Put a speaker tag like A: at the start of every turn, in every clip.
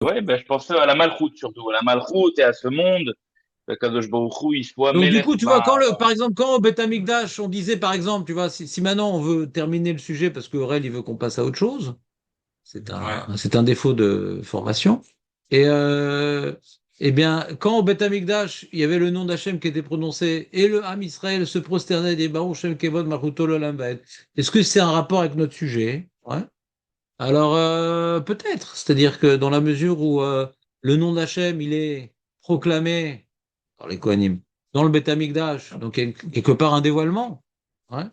A: Ouais, ben, je pensais à la malchoute surtout, à la malchoute et à ce monde. Kadosh Baruch Hu, il soit
B: Donc du
A: Melech
B: coup, tu vois, par exemple, quand au Beth Amikdash, on disait, par exemple, tu vois, si maintenant on veut terminer le sujet parce que Aurel, il veut qu'on passe à autre chose,
C: Ouais.
B: c'est un défaut de formation. Et eh bien, quand au Beth Amikdash, il y avait le nom d'Hachem qui était prononcé et le Ham Israël se prosternait des Baruch Shem Kevod Malchuto L'Olam Vaed. Est-ce que c'est un rapport avec notre sujet? Ouais. Alors peut-être, c'est-à-dire que dans la mesure où le nom d'Hachem, il est proclamé par les Kohanim, dans le Beth Amikdash, donc quelque part un dévoilement. Ouais.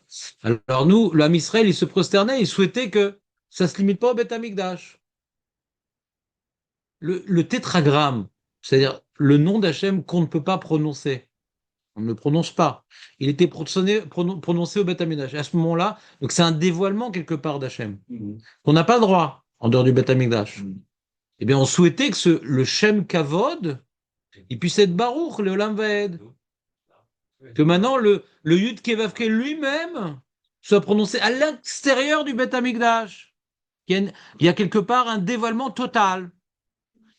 B: Alors nous, l'âme Israël, il se prosternait, il souhaitait que ça se limite pas au Beth Amikdash. Le tétragramme, c'est-à-dire le nom d'Hachem qu'on ne peut pas prononcer, on ne le prononce pas. Il était prononcé au Beth Amikdash. À ce moment-là, donc c'est un dévoilement quelque part d'Hachem, qu'on n'a pas le droit en dehors du Beth Amikdash. Eh bien, on souhaitait que le Shem Kavod, il puisse être Baruch, le Olam Vaed. Que maintenant le Yud Kevavke lui-même soit prononcé à l'extérieur du Beth Amikdash. Il y a quelque part un dévoilement total.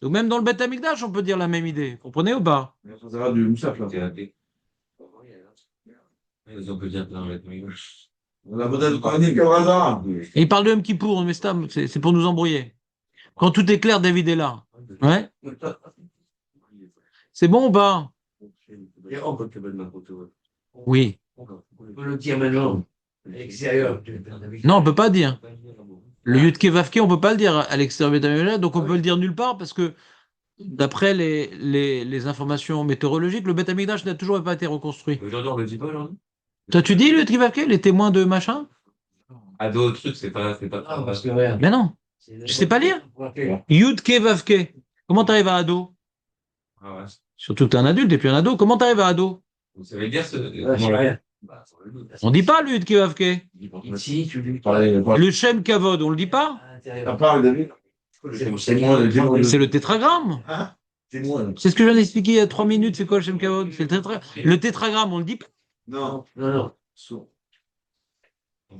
B: Donc même dans le Beth Amikdash, on peut dire la même idée. Vous comprenez ou pas?
C: Ça va du Moussaf, là. On peut dire plein de on a peut-être pas dit que hasard.
B: Et il parle de Yom Kippour, mais c'est pour nous embrouiller. Quand tout est clair, David est là. Ouais. C'est bon ou pas? Oui.
D: On peut le dire maintenant, à l'extérieur.
B: Non, on peut pas dire. Le Yud Kevavke, on peut pas le dire à l'extérieur du Beth Amikdash, donc on peut le dire nulle part parce que d'après les informations météorologiques, le Beth Amikdash n'a toujours pas été reconstruit.
C: Aujourd'hui, on le dit pas, aujourd'hui.
B: Toi, tu dis le Trivavke, les témoins de machin?
C: À d'autres trucs, c'est pas
D: Ah, parce que regarde,
B: Mais non, je sais pas lire. Yud Kevavke. Comment t'arrives à ado?
C: Ah ouais.
B: Surtout que t'es un adulte et puis un ado. Comment t'arrives à ado?
C: Vous savez dire ce,
D: Ouais,
C: comment
D: c'est
C: la-
D: rien.
B: On dit pas le Yud Kevavke.
D: Ici, tu lui
B: Le Shem Kavod, on le dit pas.
D: à
C: T'as
D: l'intérieur.
C: parlé, David? C'est moi,
B: C'est le tétragramme.
C: c'est moi.
B: C'est ce que je viens d'expliquer il y a 3 minutes. C'est quoi le Shem Kavod? C'est le tétragramme, on le dit pas.
C: Non.
D: Non.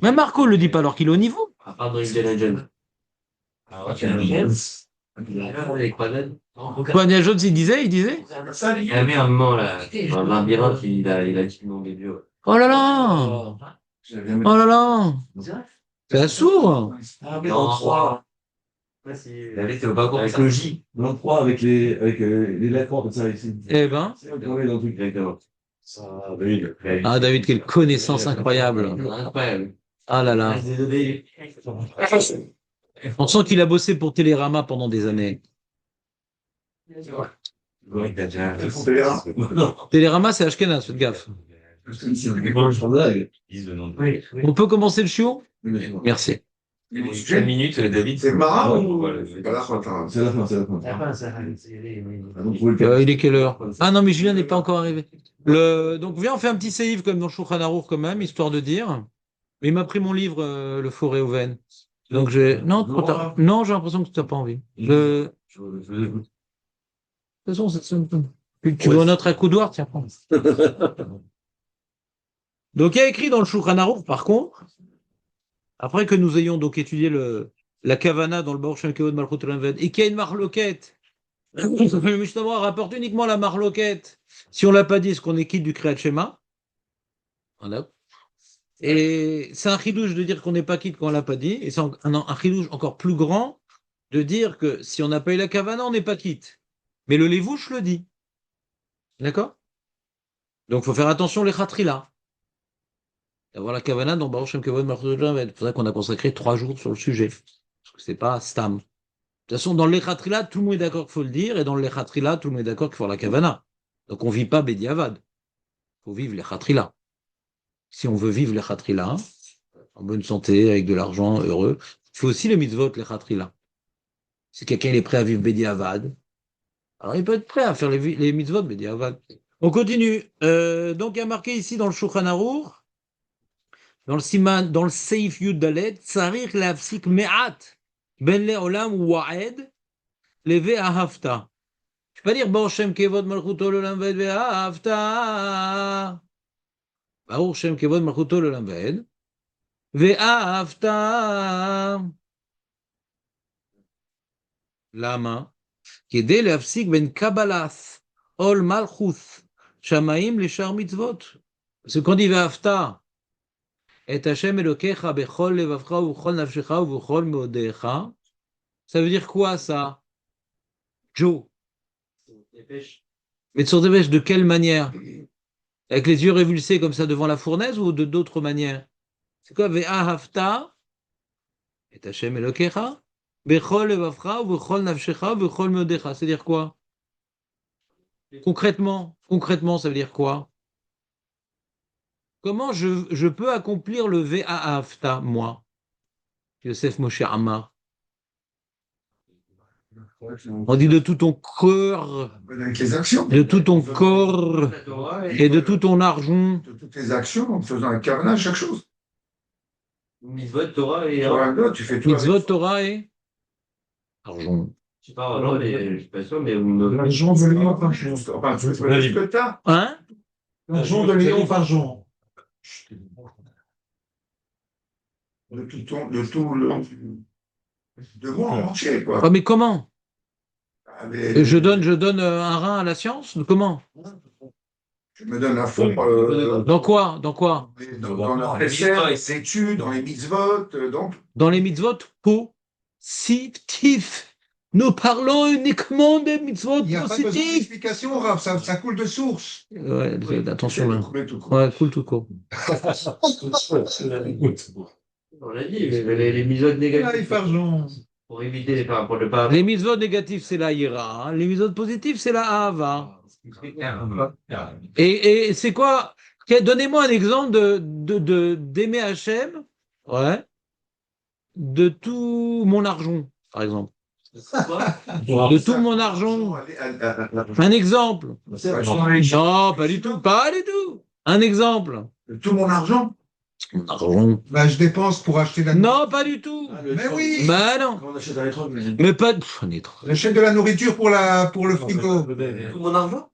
B: Même Marco le dit pas alors qu'il est au niveau.
D: À part dans Indiana Jones.
C: Ah
D: Indiana Jones. Avec Quanon.
B: Quoi, Indiana Jones, il disait.
D: Il y avait un moment là, dans le labyrinthe, il a dit le nom des dieux.
B: Oh là là. Oh là là. C'est un sourd.
D: Ah, mais dans 3.
C: David, t'es pas
D: Avec le J.
C: Dans le 3, avec les lettres comme ça ici.
B: Eh ben.
C: C'est dans le truc directement. Ça, David.
B: Ah, David, quelle connaissance incroyable.
D: Incroyable.
B: Ah là là.
D: Désolé.
B: On sent qu'il a bossé pour Télérama pendant des années.
C: Oui, t'as déjà.
B: Télérama, c'est Ashkenaz, faites gaffe.
C: Dis le nom.
D: Oui.
B: On peut commencer le chiot? Merci.
C: Une minute, David.
E: C'est marrant.
C: Voilà,
E: C'est pas la fin, hein.
C: c'est la fin, c'est la fin.
D: Ça va, ça va.
B: Il est quelle heure? Ah non, mais Julien n'est pas encore arrivé. Donc, viens, on fait un petit séif comme dans le Shulchan Aruch quand même, histoire de dire. Mais il m'a pris mon livre, Le Forêt au Ven. Donc, non, trop tard. Non, j'ai l'impression que tu n'as pas envie. De toute façon, tu veux un autre accoudoir, tiens, prends. Donc, il y a écrit dans le Shulchan Aruch, par contre, après que nous ayons donc étudié la Kavana dans le Baruch Shem Kevod Malchut Olam Vaed, et qu'il y a une marloquette, le Mishnah rapporte uniquement la marloquette. Si on l'a pas dit, est-ce qu'on est quitte du Kriyat Shema? Voilà. Et c'est un chidouche de dire qu'on n'est pas quitte quand on l'a pas dit, et c'est un chidouche encore plus grand de dire que si on n'a pas eu la Kavana, on n'est pas quitte. Mais le Lévouche le dit. D'accord? Donc, il faut faire attention les khatrila. D'avoir la Kavana dans Baruch Shem Kevod Malchut Olam Vaed. C'est pour ça qu'on a consacré 3 jours sur le sujet. Parce que c'est pas Stam. De toute façon, dans le Lechatrila, tout le monde est d'accord qu'il faut le dire, et dans le Lechatrila, tout le monde est d'accord qu'il faut la Kavana. Donc on ne vit pas Bediavad. Il faut vivre Lechatrila. Si on veut vivre Lechatrila, en bonne santé, avec de l'argent, heureux, il faut aussi les mitzvot Lechatrila. Si quelqu'un est prêt à vivre Bediavad, alors il peut être prêt à faire les mitzvot Bediavad. On continue. Donc il y a marqué ici dans le Shulchan Aruch, dans le Siman, dans le Seif Yud Dalet, Tsarich Leafsik Me'at Ben Le'olam Wa'ed Leve Ahavta. Je peux pas dire Baruch Shem Kevod Malchuto L'Olam Vaed Ve'ahavta. Baruch Shem Kevod Malchuto L'Olam Vaed Ve'ahavta. Lama. כדי להפסיק בין קבלת עול מלכות שמיים לשאר מצוות. Parce que quand il va afta, et Hachem Elokecha bechol levavcha ubechol nafshecha ubechol meodecha, ça veut dire quoi ça? Joe. Mais sur des pêches, de quelle manière? Avec les yeux révulsés comme ça devant la fournaise ou de d'autres manières? C'est quoi? Ve'ahavta et Hachem Elokecha bechol levavcha ubechol nafshecha ubechol meodecha. C'est-à-dire quoi? Concrètement, ça veut dire quoi? Comment je peux accomplir le Ve'ahavta, moi, Yosef Moshe Amar? On dit de tout ton cœur,
C: Avec les actions.
B: de tout ton corps et de tout ton argent.
C: De toutes les actions, en faisant un carnage, chaque chose.
D: Mitzvot, Torah et...
C: Là, tu fais tout.
B: Mitzvot, Torah et argent.
D: Je sais pas, non, mais je suis pas sûr, mais...
C: L'argent de Léon par jour. Enfin, tu veux ce que t'as.
B: Hein?
C: L'argent de Léon par jour. De tout de moi en entier, quoi.
B: Ah, mais comment?
C: Ah, mais
B: Je donne un rein à la science? Comment?
C: tu me donnes à fond
B: Dans quoi? Dans quoi?
C: dans la précère, les études, dans les mitzvot, donc.
B: Dans les mitzvot positifs. Nous parlons uniquement des mitzvot
E: Il n'y a pas besoin
B: positifs.
E: d'explication, Rav, ça coule de source.
B: Ouais, attention là.
C: Mais tout court.
B: Ouais, cool tout court.
D: On l'a dit, les mitzvot
E: Là, il
D: négatifs.
E: fait argent.
D: Pour éviter les pour ne pas...
B: Les mitzvot négatifs, c'est la ira. Les mitzvot positifs, c'est la ahava. Et c'est quoi? Donnez-moi un exemple d'aimer Hachem, ouais, de tout mon argent, par exemple. De tout mon argent. Un exemple. Non, pas du tout. Pas du tout. Un exemple.
C: Tout mon argent.
B: Mon argent.
E: Bah, je dépense pour acheter la
B: Non, pas du tout.
E: Mais oui,
B: Bah non.
C: On achète dans les trucs, mais.
B: Mais pas. On est trop.
E: j'achète de la nourriture pour le frigo.
D: Tout mon argent?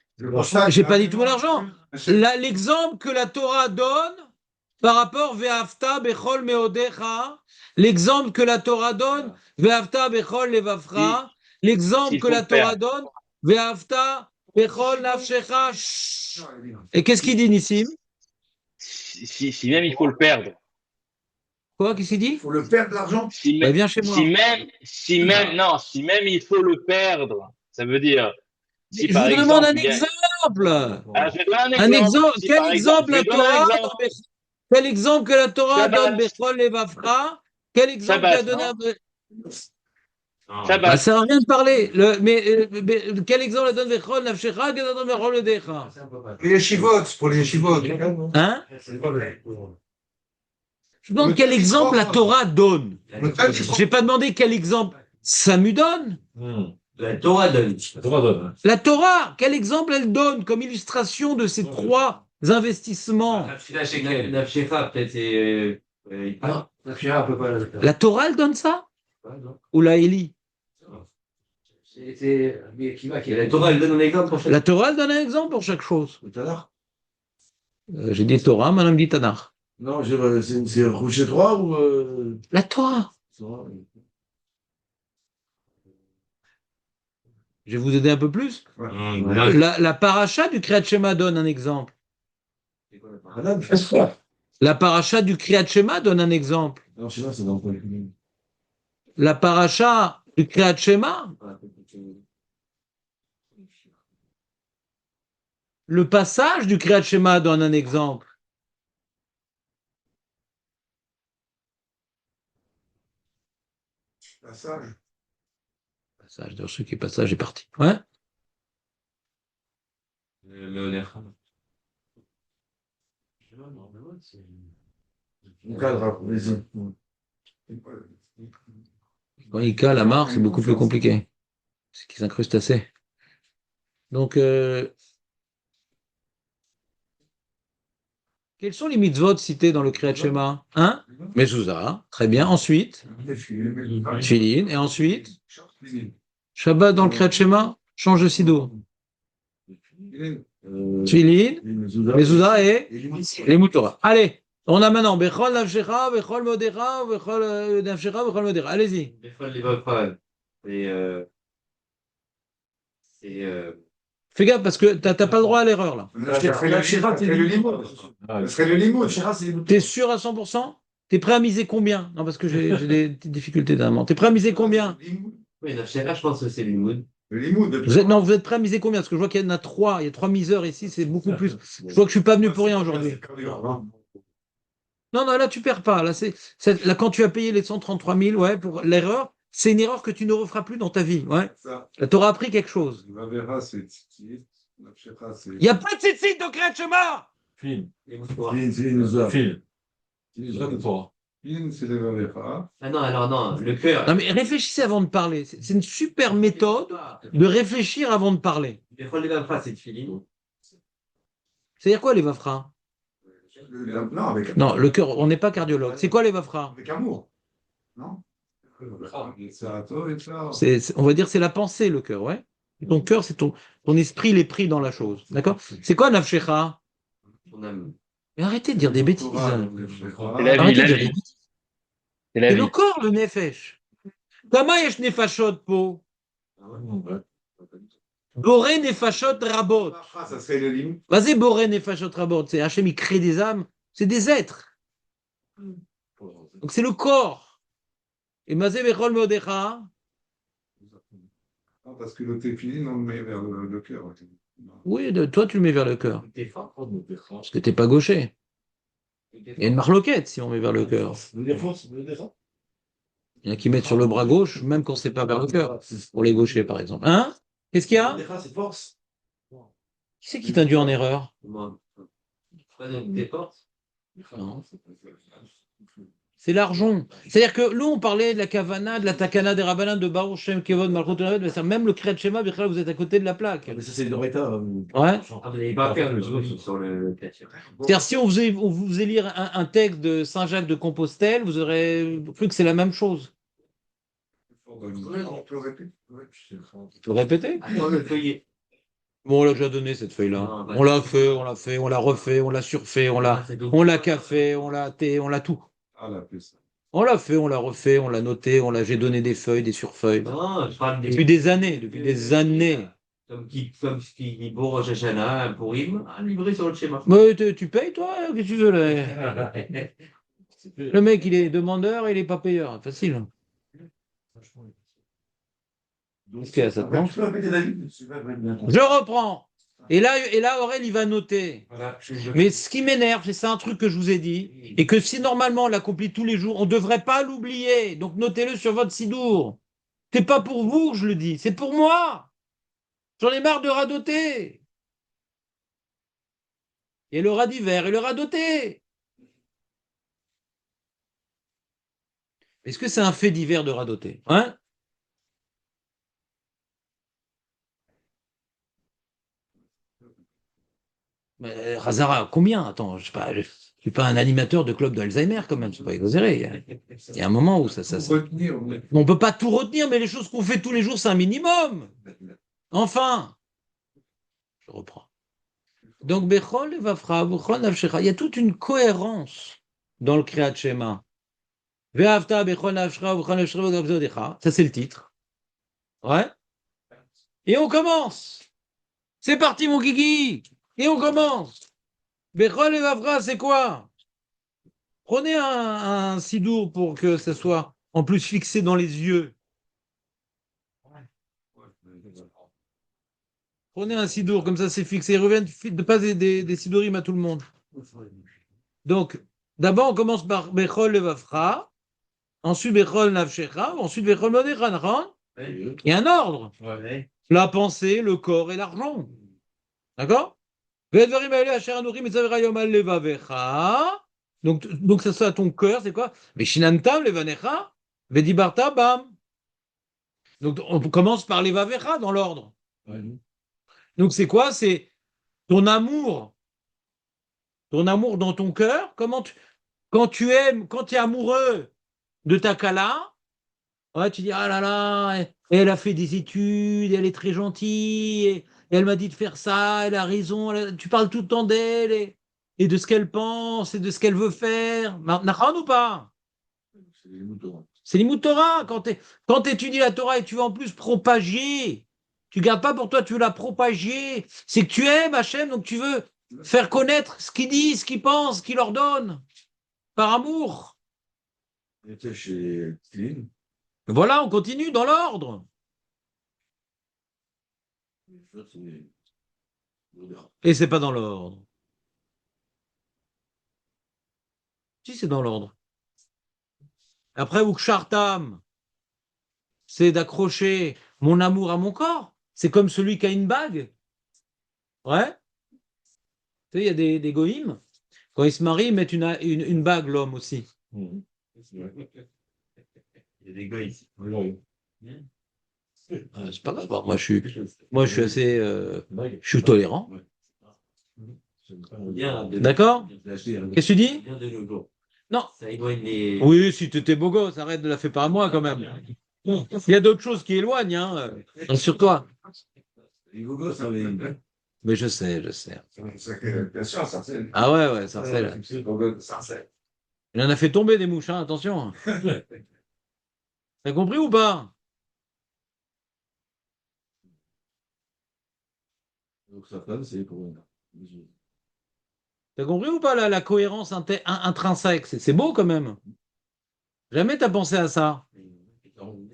B: J'ai pas dit tout mon argent. L'exemple que la Torah donne par rapport Ve'afta bechol meodecha, l'exemple que la Torah donne Ve'afta bechol levavcha, l'exemple
A: S'il
B: que
A: faut
B: la
A: le
B: Torah
A: perdre.
B: donne Ve'afta bechol nafshecha. Et qu'est-ce qu'il dit Nissim?
A: Si même il faut le perdre.
B: Quoi? Qu'est-ce qu'il dit?
C: Il faut le perdre, l'argent.
B: Bah, viens chez moi.
A: Si même il faut le perdre, ça veut dire. Si
B: Je
A: par
B: vous demande un
A: il y a-
B: exemple.
A: Ah, je vais donner
B: Un exemple.
A: Si,
B: Quel
A: par
B: exemple la
A: je vais donner un
B: Torah
A: exemple.
B: Quel exemple que la Torah
A: Shabbat.
B: donne bechol levavcha? Quel exemple
A: Shabbat,
B: qu'a donné
A: non.
B: Bah,
A: Shabbat.
B: ça n'a rien de parler. Mais quel exemple elle donne Vechol Nafshecha, quel exemple Vechol Ledecha?
E: Les yeshivot, pour les yeshivot.
B: Hein? Je demande quel exemple la Torah donne. Je n'ai pas demandé quel exemple Samu donne.
D: La Torah donne.
B: La Torah, quel exemple elle donne comme illustration de ces trois investissements?
D: Nafshecha, peut-être c'est... Nafshecha, peut pas...
B: La Torah, elle donne ça? Ou la Élie?
D: La Torah, elle donne un exemple pour chaque...
B: La Torah, elle donne un exemple pour chaque chose.
C: Tout à l'heure.
B: J'ai dit Torah, madame dit Tanakh.
C: Non, c'est Rouge 3 ou.
B: La Torah. Je vais vous aider un peu plus. La paracha du Kriyat Shema donne un exemple. La paracha du Kriyat Shema donne un exemple.
C: Non, je sais pas, c'est dans le.
B: La paracha du Kriyat Shema, le passage du Kriyat Shema donne un exemple.
C: Passage.
B: Passage, d'ailleurs, ce qui est passage est parti. Ouais.
C: Cadre, vas-y.
B: Quand il cale à marre, c'est beaucoup plus compliqué. C'est qu'ils s'incrustent assez. Donc, quels sont les mitzvot cités dans le Kriyat Shema? Hein? Mezouza, très bien. Ensuite, Tfilin. Et ensuite, Shabbat dans le Kriyat Shema, change de sido. Tfilin, Mezouza et les Moutora. Allez, on a maintenant Bechol Nafshecha, Bechol Modecha, Bechol Nafshecha, Bechol Modecha. Allez-y.
D: Bechol Levavcha. Et... C'est
B: Fais gaffe, parce que t'as pas le droit à l'erreur, là.
C: Ça serait le limoud. Ça serait le limoud.
B: T'es sûr à 100%? T'es prêt à miser combien? Non, parce que j'ai des petites difficultés d'amant. T'es prêt à miser combien?
D: oui, Nafshera, je pense que c'est l'imoud.
C: Le limoud.
B: Non, vous êtes prêt à miser combien? Parce que je vois qu'il y en a 3. Il y a 3 miseurs ici, c'est beaucoup plus. Je vois que je suis pas venu pour rien aujourd'hui. Non, non, là, tu perds pas. Là, là, quand tu as payé les 133 000, ouais, pour l'erreur, c'est une erreur que tu ne referas plus dans ta vie. Ouais. Là, tu auras appris quelque chose.
C: La verra, c'est tzitzit. La pshera, c'est.
B: Il n'y a pas de tzitzit de Kriyat Shema!
C: Fin, c'est le verra.
D: Ah non, alors non, le cœur.
B: Non, mais réfléchissez avant de parler. C'est une super méthode de réfléchir avant de parler.
D: Bechol Levavcha, c'est Tfilin.
B: C'est-à-dire quoi, les Vafra?
C: Non, avec.
B: Non, le cœur, on n'est pas cardiologue. C'est quoi, les Vafra?
C: Avec amour. Non? C'est à toi et ça.
B: On va dire c'est la pensée, le cœur, ouais. Et ton cœur, c'est ton esprit, il est pris dans la chose. D'accord? C'est quoi, Nafshecha?
D: On aime.
B: Mais arrêtez de dire des bêtises.
A: C'est la vie,
B: Arrêtez de
A: la
B: dire
A: vie.
B: des bêtises.
A: C'est la
B: Et
A: vie.
B: le corps, le nefesh. Kama yesh nefashot po? Boré nefashot rabot.
C: Ça serait le limoud.
B: Vas-y, boré nefashot rabot. C'est Hachem, il crée des âmes. C'est des êtres. Donc c'est le corps. Et mazé bechol meodecha.
C: Parce que le téfilin, on le met vers le cœur.
B: Oui, toi, tu le mets vers le cœur.
D: T'es fort.
B: Parce que t'es pas gaucher. Il y a une marloquette si on met vers le cœur. Il y en a qui mettent sur le bras gauche, même quand c'est pas vers le cœur. Pour les gauchers, par exemple. Hein? Qu'est-ce qu'il y a? Qui c'est qui t'induit en erreur?
D: Moi. Pas des forces.
B: Non. C'est l'argent. C'est-à-dire que là, on parlait de la kavana, de la takana des rabbanan, de Baruch Shem Kevod Malchut Lamed, mais même le Kriyat Shema, vous êtes à côté de la plaque.
F: Mais ça, c'est le Doreta.
B: Ouais.
D: Ah, vous n'allez pas faire le zoom sur le catch.
B: C'est-à-dire, si on vous faisait lire un texte de Saint-Jacques de Compostelle, vous aurez cru que c'est la même chose.
C: On peut le répéter.
B: Tu peux répéter?
D: Ah, le feuillet.
B: Bon, on l'a déjà donné cette feuille-là.
D: Non, bah,
B: On l'a fait, on l'a refait, on l'a surfait, on l'a café, on l'a thé, on l'a tout.
C: Ah, la plus.
B: On l'a fait, on l'a refait, on l'a noté, j'ai donné des feuilles, des surfeuilles.
D: Non, je parle
B: Depuis des années.
D: Comme ce qui dit Beau Rosh Hashanah, Purim, un livret sur le schéma.
B: Mais tu payes, toi? Qu'est-ce que tu veux, là? Le mec, il est demandeur et il n'est pas payeur. Facile. Qu'est-ce qu'il y a, ça te manque? Je reprends. Et là, Aurel, il va noter.
D: Voilà,
B: Mais ce qui m'énerve, c'est un truc que je vous ai dit, et que si normalement on l'accomplit tous les jours, on ne devrait pas l'oublier. Donc notez-le sur votre sidour. C'est pas pour vous que je le dis, c'est pour moi. J'en ai marre de radoter. Et le radiver et le radoter. Est-ce que c'est un fait divers de radoter? Hein? Mais, Razara, combien? Attends, je ne suis pas un animateur de club d'Alzheimer quand même, c'est pas exagéré. Il y a un moment où ça.
C: Retenir.
B: On ne peut pas tout retenir, mais les choses qu'on fait tous les jours, c'est un minimum. Enfin, je reprends. Donc, Bechol Vafra, Bechol Nafshecha, il y a toute une cohérence dans le Kriyat Shema. Ve'avta Bechol Nafshecha, Bechol Nafshecha, Bechol Nafshecha. Ça, c'est le titre. Ouais. Et on commence. C'est parti, mon kiki. Et on commence. Bechol et Vafra, c'est quoi? Prenez un sidour pour que ça soit en plus fixé dans les yeux. Prenez un sidour, comme ça c'est fixé. Reviens de pas des sidourim à tout le monde. Donc, d'abord on commence par Bechol et Vafra, ensuite Bechol Nafshecha, ensuite Bechol Modecha, d'accord? Il y a un ordre.
D: Ouais.
B: La pensée, le corps et l'argent. D'accord? Donc ça à ton cœur, c'est quoi? Veshinantam levanecha, vedibarta bam. Donc on commence par les vavecha dans l'ordre. Donc c'est quoi? C'est ton amour dans ton cœur. Quand tu aimes, quand tu es amoureux de ta kala, ouais, tu dis ah là là, elle a fait des études, elle est très gentille. Et elle m'a dit de faire ça, elle a raison, tu parles tout le temps d'elle et de ce qu'elle pense et de ce qu'elle veut faire. Nachan ou pas? C'est l'imout Torah. Quand tu étudies la Torah et tu veux en plus propager Tu gardes pas pour toi, tu veux la propager. C'est que tu aimes Hachem, donc tu veux faire connaître ce qu'il dit, ce qu'il pense, ce qu'il ordonne, par amour.
C: Il était chez Clean.
B: Voilà, on continue dans l'ordre.
C: Ça, c'est-
B: Et c'est pas dans l'ordre. Si, c'est dans l'ordre. Après, Ukshartam, c'est d'accrocher mon amour à mon corps. C'est comme celui qui a une bague. Ouais. Tu sais, il y a des goïms. Quand ils se marient, ils mettent une bague, l'homme aussi.
C: Mhm.
D: Il y a des gars ici.
C: Oui.
B: C'est pas grave. Moi, je suis assez. Je suis tolérant.
D: Bien de-
B: D'accord.
C: J'ai acheté un-
B: Qu'est-ce que tu dis?
D: Bien de nos jours.
B: Non.
D: Ça éloigne les.
B: Oui, si tu étais beau gosse, arrête de la faire par moi quand même. Il y a d'autres choses qui éloignent, hein. Rassure-toi.
C: Les gogos, ça avait-
B: Mais je sais, je sais.
E: Bien sûr, ça c'est.
B: Ah ouais, Sarcelles.
C: Les gogos, ça, c'est-
B: Il en a fait tomber des mouches, hein, attention. T'as compris ou pas?
C: Donc, sa femme, c'est pour.
B: T'as compris ou pas la cohérence intrinsèque? C'est beau quand même. Jamais t'as pensé à ça.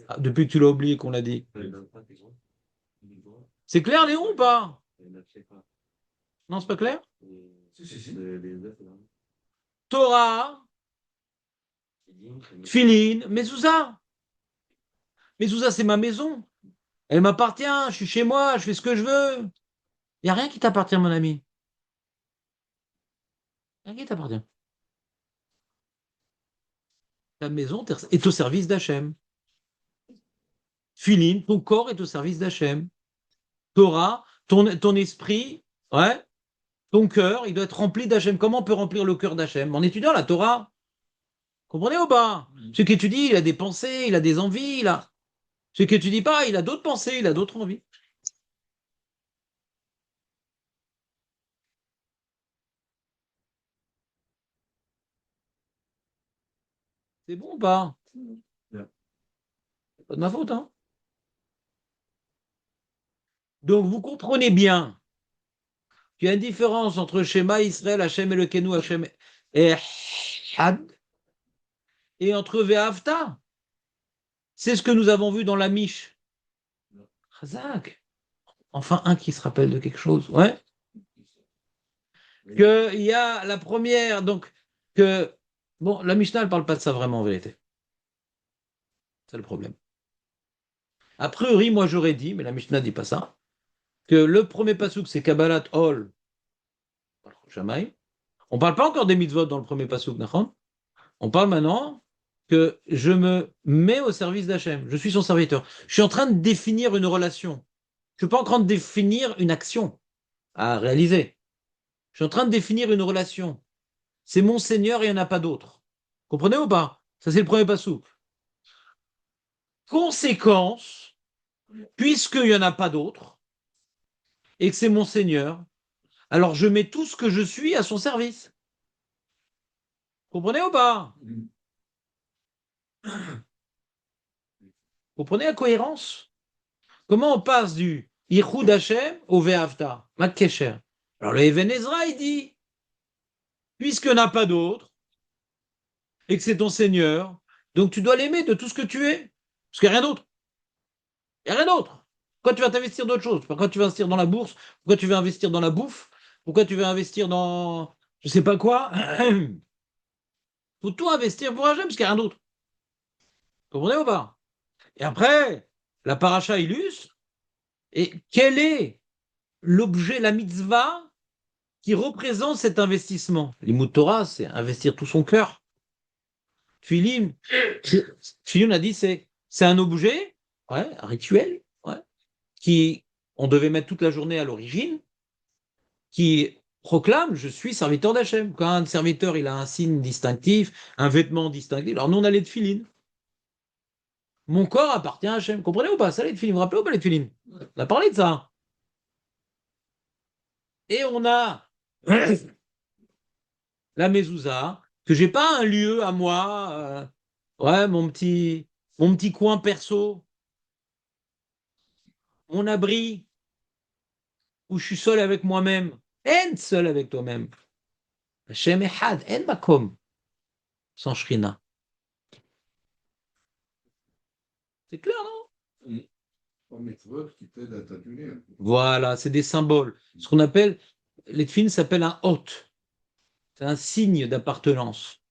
B: Ah, depuis que tu l'as oublié qu'on l'a dit. C'est clair, Léon, ou pas? Non, c'est pas clair?
C: Si.
B: Torah, Tfilin, Mezouza. Mezouza, c'est ma maison. Elle m'appartient, je suis chez moi, je fais ce que je veux. Il n'y a rien qui t'appartient, mon ami. Rien qui t'appartient. Ta maison est au service d'Hachem. Tfilin, ton corps est au service d'Hachem. Torah, ton esprit, ouais, ton cœur, il doit être rempli d'Hachem. Comment on peut remplir le cœur d'Hachem? En étudiant la Torah. Comprenez ou pas? Celui qui étudie, il a des pensées, il a des envies, il a. Celui qui étudie pas, il a d'autres pensées, il a d'autres envies. C'est bon ou pas? C'est pas de ma faute, hein? Donc vous comprenez bien qu'il y a une différence entre Shema Israël, Hachem Elokeinu, Hachem Echad, et entre Ve'avta. C'est ce que nous avons vu dans la Miche. Chazak. Enfin, un qui se rappelle de quelque chose. Ouais. Qu'il y a la première, donc, que. Bon, la Mishnah, elle ne parle pas de ça vraiment en vérité. C'est le problème. A priori, moi j'aurais dit, mais la Mishnah ne dit pas ça, que le premier pasuk, c'est Kabbalat Ol Shamaï. On ne parle pas encore des mitzvot dans le premier pasuk, Nachon. On parle maintenant que je me mets au service d'Hachem. Je suis son serviteur. Je suis en train de définir une relation. Je ne suis pas en train de définir une action à réaliser. Je suis en train de définir une relation. C'est mon Seigneur et il n'y en a pas d'autre. Comprenez ou pas? Ça, c'est le premier pasuk. Conséquence, puisqu'il n'y en a pas d'autre et que c'est mon Seigneur, alors je mets tout ce que je suis à son service. Comprenez ou pas? Comprenez la cohérence? Comment on passe du Yichud Hashem au Ve'avta? Makesher. Alors le Even Ezra, il dit, puisqu'il n'y en a pas d'autre et que c'est ton Seigneur, donc tu dois l'aimer de tout ce que tu es. Parce qu'il n'y a rien d'autre. Il n'y a rien d'autre. Pourquoi tu vas t'investir d'autre chose? Pourquoi tu vas investir dans la bourse? Pourquoi tu vas investir dans la bouffe? Pourquoi tu vas investir dans je sais pas quoi? Il faut tout investir pour Hachem parce qu'il n'y a rien d'autre. Comprenez ou pas? Et après, la paracha illustre. Et quel est l'objet, la mitzvah qui représente cet investissement? L'imout Torah, c'est investir tout son cœur. Tfilin, on a dit, c'est un objet, ouais, un rituel, ouais, qui on devait mettre toute la journée à l'origine, qui proclame je suis serviteur d'Hachem. Quand un serviteur il a un signe distinctif, un vêtement distinctif, alors nous on a les tefilin. Mon corps appartient à Hachem. Comprenez ou pas? Ça, les tefilin. Vous vous rappelez ou pas les tefilin? On a parlé de ça. Et on a la mezouza, que j'ai pas un lieu à moi, ouais, mon petit coin perso. mon abri, où je suis seul avec moi-même. En seul avec toi-même. Hashem Echad, en makom, sans Shrina. C'est clair, non?
C: Comme les preuves qui t'aident à t'annuler.
B: Voilà, c'est des symboles. Ce qu'on appelle, les tefilines s'appellent un hôte. C'est un signe d'appartenance.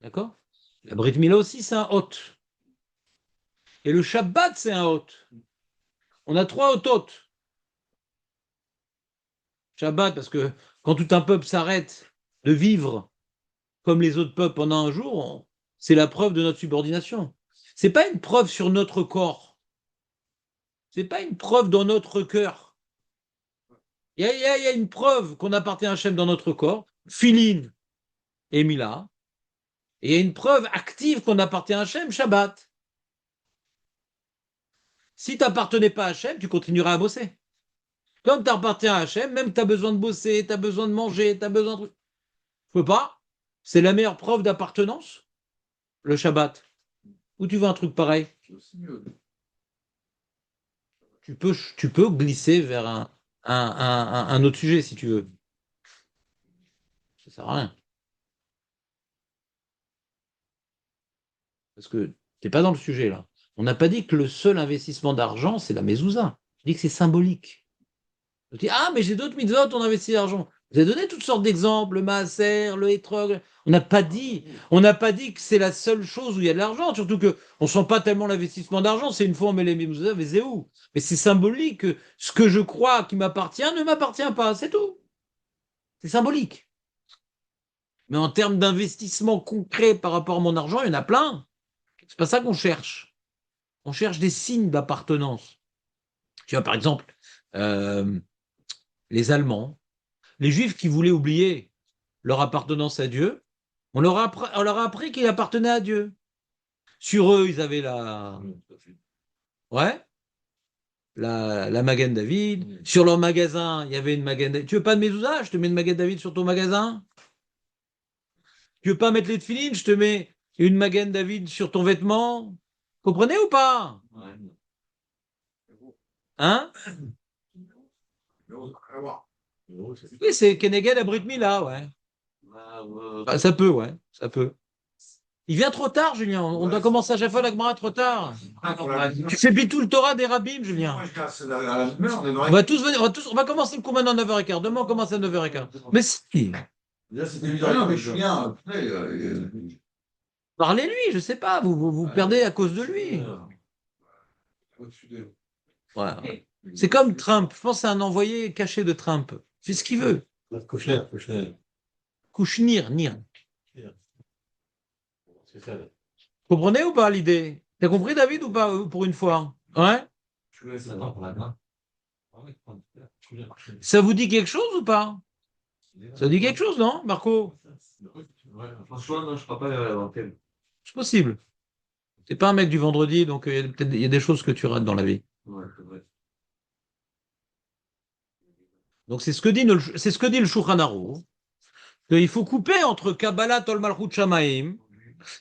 B: D'accord? La Brit Mila aussi, c'est un hôte. Et le Shabbat, c'est un hôte. On a 3 hôtes. Shabbat, parce que quand tout un peuple s'arrête de vivre comme les autres peuples pendant un jour, c'est la preuve de notre subordination. C'est pas une preuve sur notre corps. C'est pas une preuve dans notre cœur. Il y a une preuve qu'on appartient à Hachem dans notre corps, Philin et Mila. Et il y a une preuve active qu'on appartient à Hachem, Shabbat. Si tu n'appartenais pas à Hachem, tu continueras à bosser. Comme tu appartiens à Hachem, même que tu as besoin de bosser, tu as besoin de manger, tu as besoin de... Tu peux pas. C'est la meilleure preuve d'appartenance, le Shabbat. Où tu veux un truc pareil?
C: C'est aussi mieux.
B: Tu peux glisser vers un autre sujet si tu veux. Ça sert à rien. Parce que tu n'es pas dans le sujet là. On n'a pas dit que le seul investissement d'argent, c'est la mezouza. Je dis que c'est symbolique. On dit, ah, mais j'ai d'autres mitzvot, on investit l'argent. Vous avez donné toutes sortes d'exemples, le maaser, le hétrog. On n'a pas dit que c'est la seule chose où il y a de l'argent. Surtout que on sent pas tellement l'investissement d'argent. C'est une fois on met les mezouza, mais c'est où? Mais c'est symbolique que ce que je crois qui m'appartient ne m'appartient pas. C'est tout. C'est symbolique. Mais en termes d'investissement concret par rapport à mon argent, il y en a plein. C'est pas ça qu'on cherche. On cherche des signes d'appartenance. Tu vois, par exemple, les Allemands, les Juifs qui voulaient oublier leur appartenance à Dieu, on leur a appris qu'ils appartenaient à Dieu. Sur eux, ils avaient ouais, la Magen David. Sur leur magasin, il y avait une Magen David. Tu veux pas de mezouza? Je te mets une Magen David sur ton magasin. Tu veux pas mettre les tefilines? Je te mets une Magen David sur ton vêtement. Comprenez ou pas? Hein? Oui, c'est Keneged à Brit Mila, ouais. Ah, ça peut, ouais, ça peut. Il vient trop tard, Julien. On doit commencer à chaque fois la Gemara trop tard. Tu fais tout le Torah des rabbins, Julien. On va tous venir, on va commencer le cours maintenant à 9h15. Demain, on commence à 9h15. Mais si.
C: Là, c'était évident, mais Julien,
B: Parlez-lui, je sais pas. Vous perdez à cause de lui. Voilà. C'est comme Trump. Je pense que c'est un envoyé caché de Trump. Il fait ce qu'il veut. Kouchnir, Nir. Comprenez ou pas l'idée? T'as compris, David, ou pas, pour une fois? Ouais? Ça vous dit quelque chose ou pas? Ça vous dit quelque chose, non, Marco?
D: Franchement, non, je crois pas l'avoir fait.
B: C'est possible. T'es pas un mec du vendredi, donc il y a des choses que tu rates dans la vie.
D: Ouais, c'est vrai.
B: Donc c'est ce que dit le Shulchan Aruch, qu'il faut couper entre Kabbalah, Tol Malchut Shamaim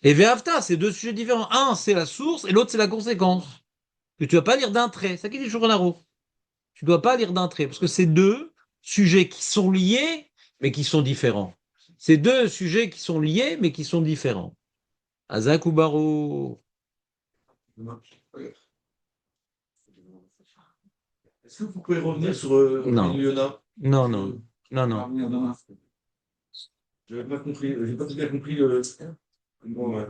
B: et Ve'afta. C'est 2 sujets différents. Un, c'est la source, et l'autre, c'est la conséquence. Que tu ne vas pas lire d'un trait. C'est ça qui dit le Shulchan Aruch. Tu ne dois pas lire d'un trait, parce que c'est 2 sujets qui sont liés, mais qui sont différents. C'est 2 sujets qui sont liés, mais qui sont différents. Azak ou Baro.
C: est-ce que vous pouvez revenir sur
B: Non.
C: Yona?
B: Non, non. Non, non.
C: Je n'avais pas compris, j'ai pas tout bien compris le. Bon,